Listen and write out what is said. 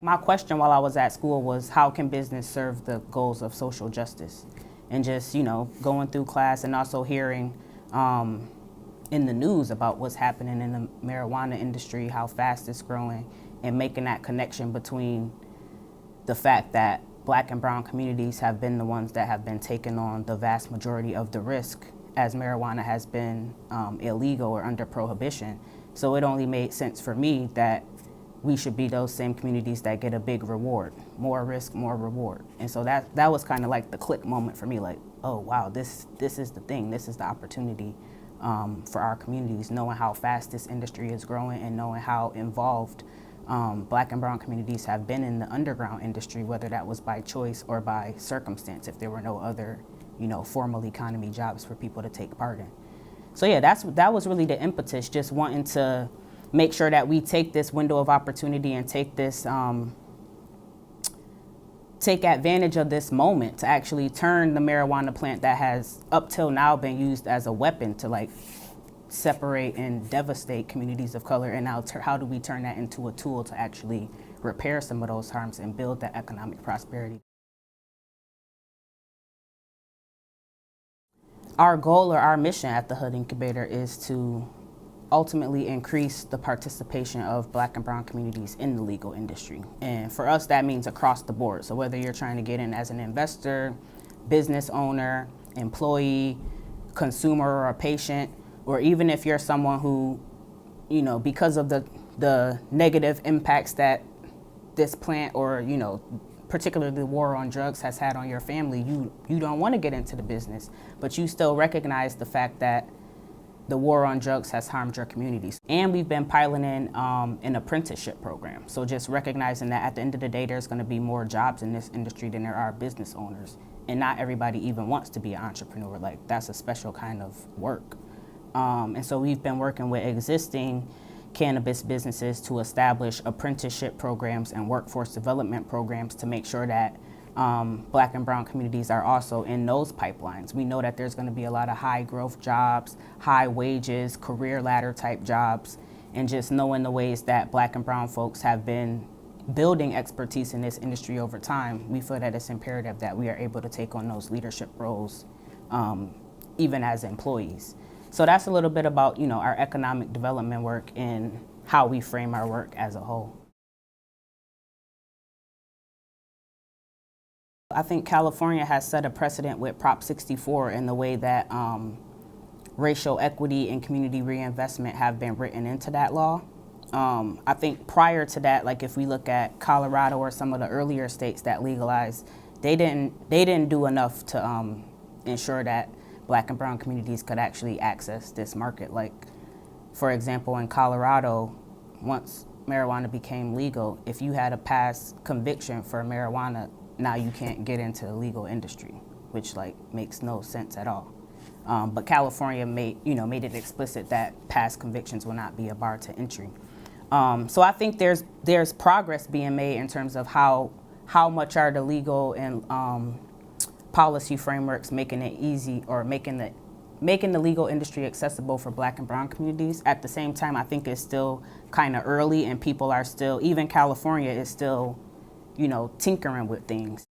My question while I was at school was, how can business serve the goals of social justice? And just, going through class and also hearing in the news about what's happening in the marijuana industry, how fast it's growing, and making that connection between the fact that Black and brown communities have been the ones that have been taking on the vast majority of the risk as marijuana has been illegal or under prohibition. So it only made sense for me that we should be those same communities that get a big reward, more risk, more reward. And so that was kind of like the click moment for me, like, oh wow, this is the thing, this is the opportunity for our communities, knowing how fast this industry is growing and knowing how involved Black and brown communities have been in the underground industry, whether that was by choice or by circumstance, if there were no other, formal economy jobs for people to take part in. So yeah, that was really the impetus, just wanting to make sure that we take this window of opportunity and take advantage of this moment to actually turn the marijuana plant that has up till now been used as a weapon to separate and devastate communities of color, and now how do we turn that into a tool to actually repair some of those harms and build that economic prosperity. Our goal or our mission at the Hood Incubator is to ultimately increase the participation of Black and brown communities in the legal industry. And for us, that means across the board. So whether you're trying to get in as an investor, business owner, employee, consumer, or a patient, or even if you're someone who, because of the negative impacts that this plant or, particularly the war on drugs has had on your family, you don't want to get into the business, but you still recognize the fact that the war on drugs has harmed your communities. And we've been piloting an apprenticeship program. So just recognizing that at the end of the day, there's gonna be more jobs in this industry than there are business owners. And not everybody even wants to be an entrepreneur. That's a special kind of work. And so we've been working with existing cannabis businesses to establish apprenticeship programs and workforce development programs to make sure that Black and brown communities are also in those pipelines. We know that there's going to be a lot of high growth jobs, high wages, career ladder type jobs, and just knowing the ways that Black and brown folks have been building expertise in this industry over time, we feel that it's imperative that we are able to take on those leadership roles even as employees. So that's a little bit about our economic development work and how we frame our work as a whole. I think California has set a precedent with Prop 64 in the way that racial equity and community reinvestment have been written into that law. I think prior to that, if we look at Colorado or some of the earlier states that legalized, they didn't do enough to ensure that Black and brown communities could actually access this market. For example, in Colorado, once marijuana became legal, if you had a past conviction for marijuana, now you can't get into the legal industry, which makes no sense at all. But California made it explicit that past convictions will not be a bar to entry. So I think there's progress being made in terms of how much are the legal and policy frameworks making it easy or making the legal industry accessible for Black and brown communities. At the same time, I think it's still kind of early, and people are still, even California is still, tinkering with things.